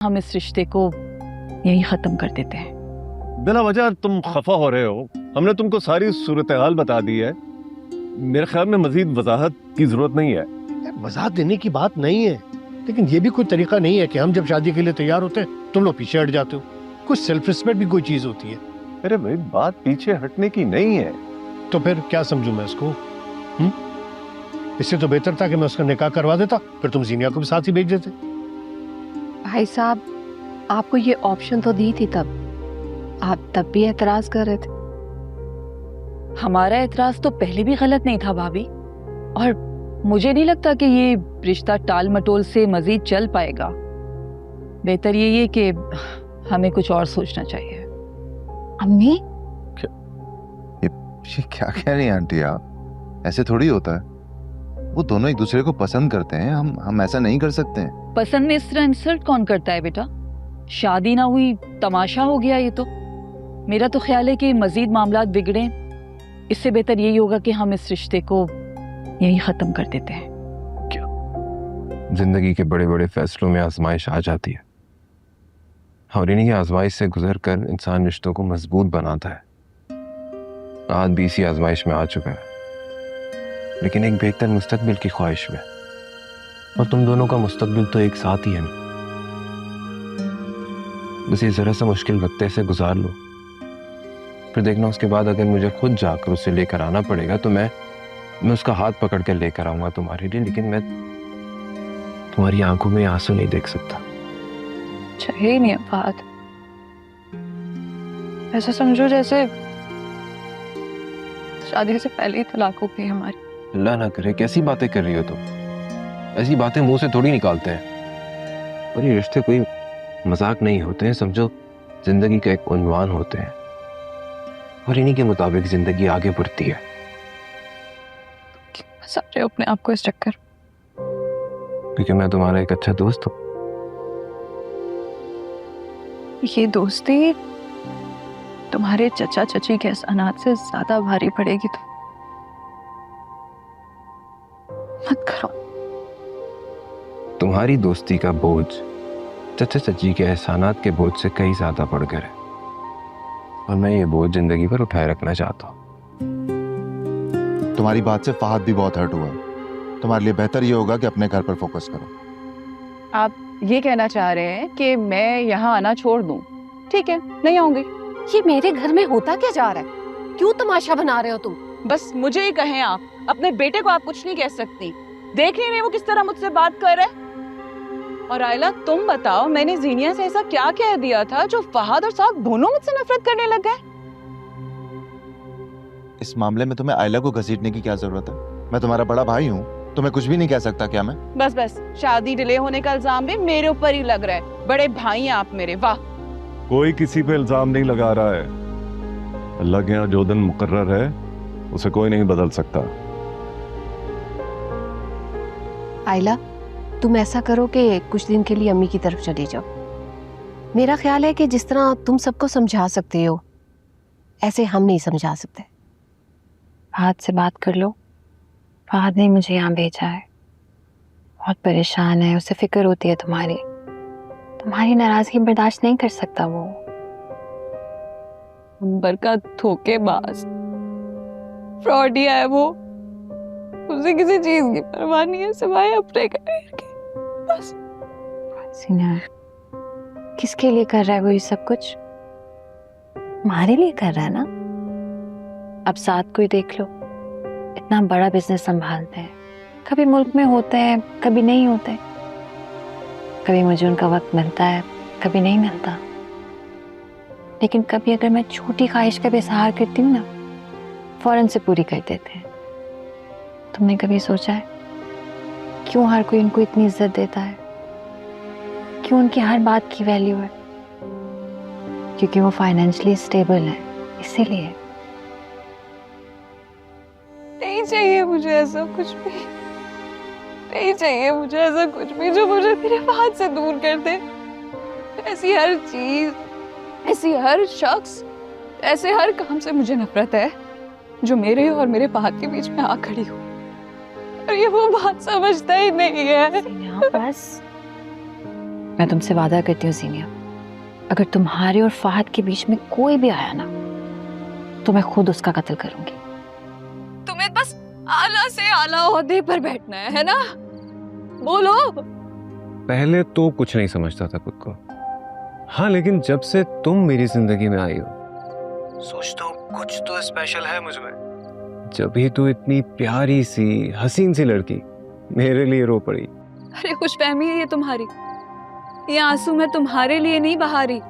हम इस रिश्ते को यही खत्म कर देते हैं। बिला वजह तुम खफा हो रहे हो। हमने तुमको सारी सूरत हाल बता दी है। मेरे ख्याल में मजीद वजाहत की जरूरत नहीं है। वजाहत देने की बात नहीं है, लेकिन ये भी कोई तरीका नहीं है कि हम जब शादी के लिए तैयार होते हैं तुम लोग पीछे हट जाते हो। कुछ सेल्फ रिस्पेक्ट भी कोई चीज होती है। अरे भाई, बात पीछे हटने की नहीं है। तो फिर क्या समझूं मैं इसको? इससे तो बेहतर था कि मैं उसका निकाह करवा देता, फिर तुम जीनिया को भी साथ ही भेज देते। भाई साहब, आपको ये ऑप्शन तो दी थी तब, आप तब भी एतराज कर रहे थे। हमारा एतराज तो पहले भी गलत नहीं था भाभी, और मुझे नहीं लगता कि ये रिश्ता टाल मटोल से मजीद चल पाएगा। बेहतर यही है कि हमें कुछ और सोचना चाहिए। अम्मी, ये क्या कह रही हैं आंटी आप? ऐसे थोड़ी होता है। वो दोनों एक दूसरे को पसंद करते हैं, हम ऐसा नहीं कर सकते हैं। पसंद में इस तरह इंसल्ट कौन करता है बेटा? शादी ना हुई, तमाशा हो गया ये तो। मेरा तो ख्याल है कि मजीद मामलात बिगड़े, इससे बेहतर यही होगा कि हम इस रिश्ते को यही खत्म कर देते हैं। जिंदगी के बड़े बड़े फैसलों में आजमाइश आ जाती है, और इन्हीं आजमाइश से गुजर कर इंसान रिश्तों को मजबूत बनाता है। आज भी इसी आजमाइश में आ चुका है, लेकिन एक बेहतर मुस्तकबिल की ख्वाहिश में। और तुम दोनों का मुस्तकबिल तो एक साथ ही है ना। बस ये जरा सा मुश्किल वक्त से गुजार लो, फिर देखना उसके बाद अगर मुझे खुद जाकर उसे लेकर आना पड़ेगा तो मैं उसका हाथ पकड़ कर लेकर आऊंगा तुम्हारे लिए। लेकिन मैं तुम्हारी आंखों में आंसू नहीं देख सकता। चाहिए नहीं बात, ऐसा समझो जैसे शादी से पहले ही तलाक हो गई हमारी। अल्लाह ना करे, कैसी बातें कर रही हो तुम? ऐसी बातें मुंह से थोड़ी निकालते हैं। और ये रिश्ते कोई मजाक नहीं होते हैं, समझो जिंदगी का एक उन्वान होते हैं, और इन्हीं के मुताबिक जिंदगी आगे बढ़ती है। फंसा रहे हो अपने आप को इस चक्कर। क्योंकि मैं तुम्हारा एक अच्छा दोस्त हूँ। ये दोस्ती तुम्हारे चचा चची के एहसानात से ज्यादा भारी पड़ेगी, तो मत करो। तुम्हारी दोस्ती का बोझ चचा चची के एहसानात के बोझ से कहीं ज्यादा बढ़कर है, और मैं ये बोझ जिंदगी पर उठाए रखना चाहता हूँ। तुम्हारी बात से फहद भी बहुत हर्ट हुआ है। तुम्हारे लिए बेहतर ये होगा कि अपने घर पर फोकस करो। आप ये कहना चाह रहे हैं कि मैं यहाँ आना छोड़ दूं? ठीक है, नहीं आऊंगी। ये मेरे घर में होता क्या जा रहा है? क्यों तमाशा बना रहे हो तुम? बस मुझे ही कहें आप, अपने बेटे को आप कुछ नहीं कह सकती। देख नहीं रहे वो किस तरह मुझसे बात कर रहा है? और आयला, तुम बताओ, मैंने जीनिया से ऐसा क्या कह दिया था जो फहद और साहब दोनों मुझसे नफरत करने लग गए? इस मामले में तुम्हें आयला को घसीटने की क्या जरूरत है? मैं तुम्हारा बड़ा भाई हूँ, तुम्हें कुछ भी नहीं कह सकता क्या मैं? बस बस, शादी डिले होने का इल्जाम भी मेरे ऊपर ही लग रहा है। बड़े भाई हैं आप मेरे। वाह। कोई किसी पे इल्जाम नहीं लगा रहा है। अल्लाह के यहाँ जो दिन मुकर्रर है उसे कोई नहीं बदल सकता। आयला, तुम ऐसा करो कि कुछ दिन के लिए अम्मी की तरफ चली जाओ। मेरा ख्याल है कि जिस तरह तुम सबको समझा सकते हो, ऐसे हम नहीं समझा सकते। फहद से बात कर लो। फहद ने मुझे यहाँ भेजा है, बहुत परेशान है, उसे फिक्र होती है तुम्हारी नाराजगी बर्दाश्त नहीं कर सकता वो। अंबर का धोखेबाज, फ्रॉडिया है वो। उसे किसी चीज की परवाह नहीं है सिवाय अपने करियर की, बस। सीना, किसके लिए कर रहा है वो ये सब कुछ? हमारे लिए कर रहा है ना। अब साथ को ही देख लो, इतना बड़ा बिजनेस संभालते हैं, कभी मुल्क में होते हैं, कभी नहीं होते, कभी मुझे उनका वक्त मिलता है, कभी नहीं मिलता। लेकिन कभी अगर मैं छोटी ख्वाहिश का भी इजहार करती हूँ ना, फौरन से पूरी कर देते हैं। तुमने कभी सोचा है क्यों हर कोई उनको इतनी इज्जत देता है? क्यों उनकी हर बात की वैल्यू है? क्योंकि वो फाइनेंशियली स्टेबल है, इसीलिए। नहीं चाहिए मुझे ऐसा कुछ भी, नहीं चाहिए मुझे ऐसा कुछ भी जो मुझे मेरे फहद से दूर कर दे। ऐसी हर चीज, ऐसी हर शख्स, ऐसे हर काम से मुझे नफरत है जो मेरे और मेरे फहद के बीच में आ खड़ी हो। और ये वो बात समझता ही नहीं है। बस मैं तुमसे वादा करती हूँ जीनिया, अगर तुम्हारे और फहद के बीच में कोई भी आया ना तो मैं खुद उसका कत्ल करूंगी। तुम्हें बस आला से आला ओहदे पर बैठना है ना? बोलो। पहले तो कुछ नहीं समझता था खुद को, हाँ, लेकिन जब से तुम मेरी जिंदगी में आई हो सोचता हूँ कुछ तो स्पेशल है मुझ में। जब ही तू इतनी प्यारी सी हसीन सी लड़की मेरे लिए रो पड़ी। अरे खुशफहमी है ये तुम्हारी, ये आंसू मैं तुम्हारे लिए नहीं बहा रही,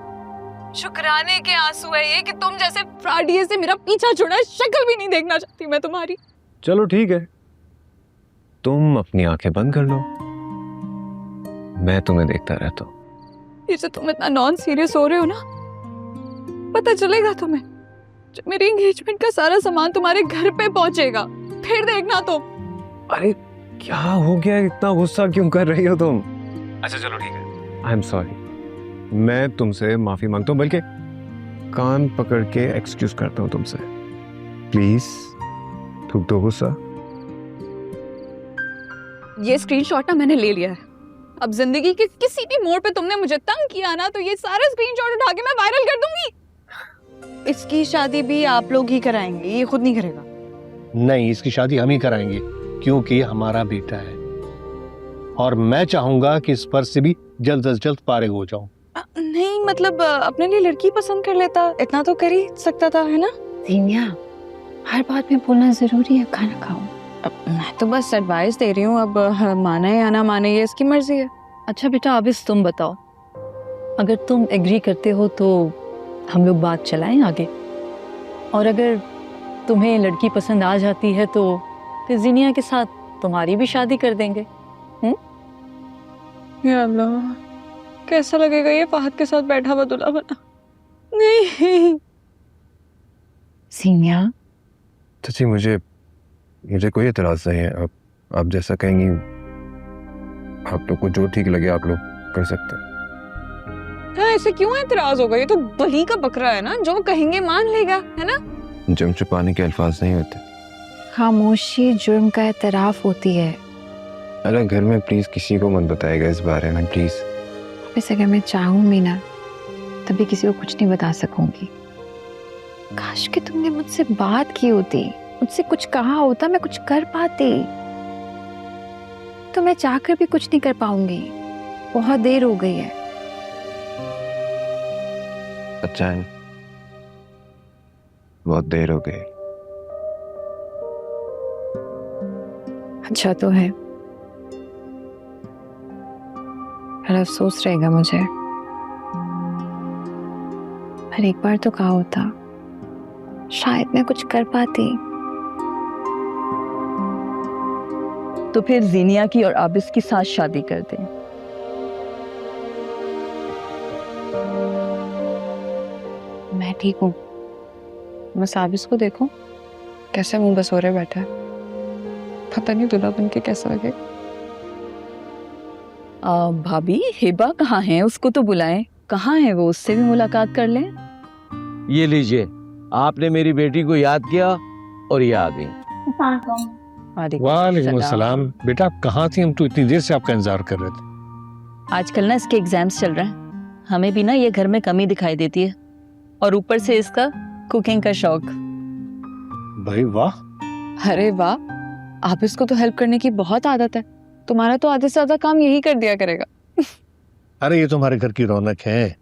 शुक्राने के आंसू है ये कि तुम जैसे फ्राडिये से मेरा पीछा छोड़ा, शक्ल भी नहीं देखना चाहती मैं तुम्हारी। चलो ठीक है, तुम अपनी आंखें बंद कर लो, मैं तुम्हें देखता रहता हूँ। ये जो तुम इतना नॉन सीरियस हो रहे हो ना, पता चलेगा तुम्हें जब मेरे एंगेजमेंट का सारा सामान तुम्हारे घर पे पहुंचेगा, फिर देखना तुम। अरे क्या हो गया, इतना गुस्सा क्यों कर रही हो तुम? अच्छा चलो ठीक है, आई एम सॉरी, मैं तुमसे माफी मांगता हूँ, बल्कि कान पकड़ के एक्सक्यूज करता हूँ तुमसे। प्लीज थूक दो गुस्सा। ये स्क्रीनशॉट ना मैंने ले लिया है, अब जिंदगी के किसी भी मोड़ पे तुमने मुझे तंग किया ना तो ये सारा स्क्रीनशॉट उठा के मैं वायरल कर दूंगी। इसकी शादी भी आप लोग ही कराएंगे, ये खुद नहीं करेगा। नहीं, इसकी शादी हम ही कराएंगे क्योंकि हमारा बेटा है और मैं चाहूंगा कि इस पर से भी जल्द से जल्द फारिग हो जाऊं। नहीं मतलब अपने लिए लड़की पसंद कर लेता, इतना तो कर ही सकता था, है ना? जीनिया, हर बात में बोलना जरूरी है? खाना खाओ। अब मैं तो बस एडवाइस दे रही हूँ, अब माने या ना माने ये इसकी मर्जी है। अच्छा बेटा आबिस तुम बताओ, अगर तुम एग्री करते हो तो हम लोग बात चलाएं आगे, और अगर तुम्हें लड़की पसंद आ जाती है तो फिर जीनिया के साथ तुम्हारी भी शादी कर देंगे। या अल्लाह, कैसा लगेगा ये फहद के साथ बैठा हुआ दूल्हा बना? नहीं। जीनिया, चाची मुझे कोई एतराज नहीं है, आप जैसा कहेंगी, आप लोग को जो ठीक लगे आप लोग कर सकते हैं। हाँ, ऐसे क्यों एतराज होगा? ये तो बली का बकरा है ना, जो कहेंगे मान लेगा, है ना? जम छुपाने के अल्फाज नहीं होते। खामोशी जुर्म का एतराफ होती है। अरे घर में प्लीज किसी को मत बताएगा इस बारे में, प्लीज। वैसे अगर मैं चाहूँ भी ना तभी किसी को कुछ नहीं बता सकूंगी। काश कि तुमने मुझसे बात की होती, मुझसे कुछ कहा होता, मैं कुछ कर पाती। तो मैं चाहकर भी कुछ नहीं कर पाऊंगी, बहुत देर हो गई है। अच्छा है, बहुत देर हो गई। अच्छा तो है, पर अफसोस रहेगा मुझे। पर एक बार तो कहा होता, शायद मैं कुछ कर पाती। तो फिर जीनिया की और आबिस की साथ शादी कर दें। मैं ठीक हूँ, बस आबिस को देखो कैसे मुंह बसोरे बैठा है, पता नहीं दूल्हा बन के कैसा लगे। भाभी हिबा कहाँ है? उसको तो बुलाएं, कहाँ है वो? उससे भी मुलाकात कर लें। ये लीजिए, आपने मेरी बेटी को याद किया और ये आ गई। वालेकुम अस्सलाम। बेटा आप कहाँ थी? हम तो इतनी देर से आपका इंतजार कर रहे थे। आजकल ना इसके एग्जाम्स चल रहे हैं, हमें भी ना ये घर में कमी दिखाई देती है, और ऊपर से इसका कुकिंग का शौक। भाई वाह। अरे वाह, आप इसको तो हेल्प करने की बहुत आदत है, तुम्हारा तो आधे से ज्यादा काम यही कर दिया करेगा। अरे ये तो हमारे घर की रौनक है।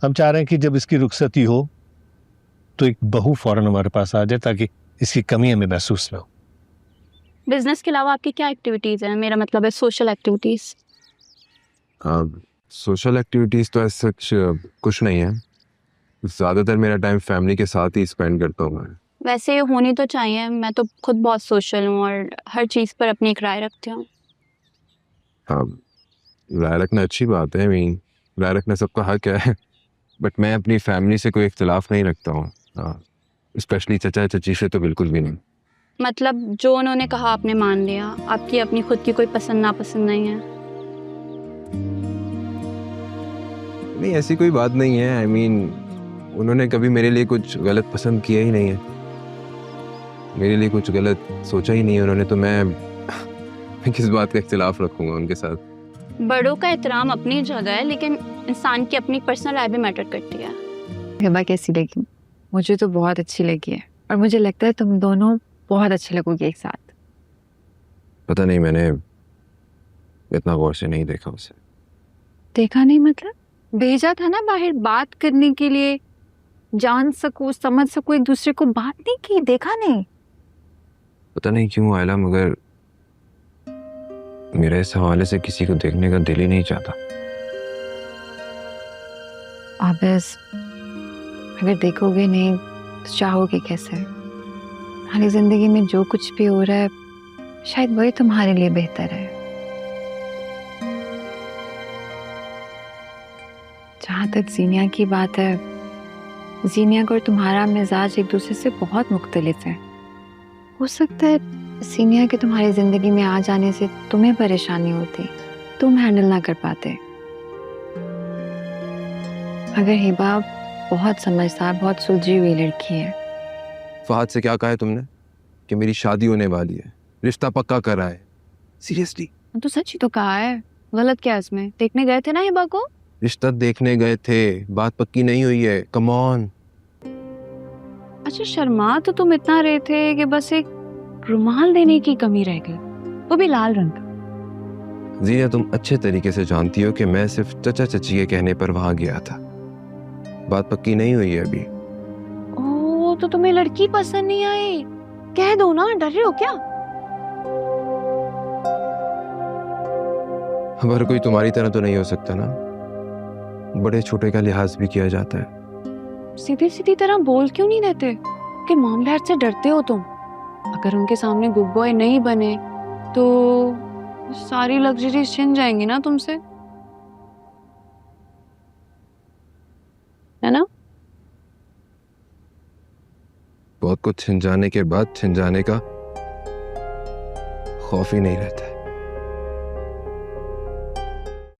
हम चाह रहे हैं कि जब इसकी रुखसती हो तो एक बहू फौरन हमारे पास आ जाए ताकि इसकी कमी हमें महसूस ना हो। बिजनेस के अलावा आपकी क्या एक्टिविटीज हैं? मेरा मतलब है सोशल एक्टिविटीज। सोशल एक्टिविटीज तो ऐसा कुछ नहीं है, ज़्यादातर मेरा टाइम फैमिली के साथ ही स्पेंड करता हूँ मैं। वैसे होनी तो चाहिए, मैं तो खुद बहुत सोशल हूँ और हर चीज़ पर अपनी एक राय रखती हूँ। हाँ, राय रखना अच्छी बात है, मीन राय रखना सबका हक है, बट मैं अपनी फैमिली से कोई इख्तिलाफ नहीं रखता हूँ, स्पेशली चचा चची से तो बिल्कुल भी नहीं। मतलब जो उन्होंने कहा आपने मान लिया, आपकी अपनी खुद की कोई पसंद नापसंद नहीं है? नहीं, ऐसी कोई बात नहीं है। आई मीन उन्होंने कभी मेरे लिए कुछ गलत पसंद किया ही नहीं है, मेरे लिए कुछ गलत सोचा ही नहीं है उन्होंने, तो मैं किस बात का इख्तिलाफ रखूंगा उनके साथ। बड़ों का एहतराम अपनी जगह है, लेकिन इंसान की अपनी पर्सनल लाइफ भी मैटर करती है। हिबा कैसी लगी? मुझे तो बहुत अच्छी लगी है, और मुझे लगता है तुम दोनों बहुत अच्छे लगोगे एक साथ। पता नहीं, मैंने इतना गौर से नहीं देखा उसे। देखा नहीं मतलब? भेजा था ना बाहर बात करने के लिए, जान सको समझ सको एक दूसरे को, बात नहीं की, देखा नहीं? पता नहीं क्यों आयला, मगर मेरा इस हवाले से किसी को देखने का दिल ही नहीं चाहता। आबिस, अगर देखोगे नहीं तो चाहोगे कैसे? हमारी जिंदगी में जो कुछ भी हो रहा है शायद वही तुम्हारे लिए बेहतर है। जहाँ तक जीनिया की बात है, जीनिया और तुम्हारा मिजाज एक दूसरे से बहुत मुख्तलिफ है। हो सकता है सीनिया के तुम्हारी जिंदगी में आ जाने से तुम्हें परेशानी होती, तुम हैंडल ना कर पाते। अगर हिबा बहुत समझदार, बहुत सुलझी हुई लड़की है। फहद से क्या कहा है तुमने कि मेरी शादी होने वाली है, रिश्ता पक्का करा है? सीरियसली? तो सच ही तो कहा है, गलत क्या इसमें? देखने गए थे ना हिबा को? रिश्ता देखने गए थे, बात पक्की नहीं हुई है। Come on. अच्छा, शर्मा तो तुम इतना रहे थे कि बस एक रुमाल देने की कमी रह गई, वो भी लाल रंग का। जीनिया, तुम अच्छे तरीके से जानती हो कि मैं सिर्फ चचा चची के कहने पर वहां गया था, बात पक्की नहीं हुई है अभी। ओह, तो तुम्हें लड़की पसंद नहीं आई? कह दो ना, डर रहे हो क्या? हर कोई तुम्हारी तरह तो नहीं हो सकता ना, बड़े छोटे का लिहाज भी किया जाता है। सीधी सीधी तरह बोल क्यों नहीं देते कि मामले से डरते हो तुम? अगर उनके सामने गुड बॉय नहीं बने तो सारी लग्जरी छिन जाएंगी ना तुमसे, है ना? बहुत कुछ छिन जाने के बाद छिन जाने का खौफ ही नहीं रहता है।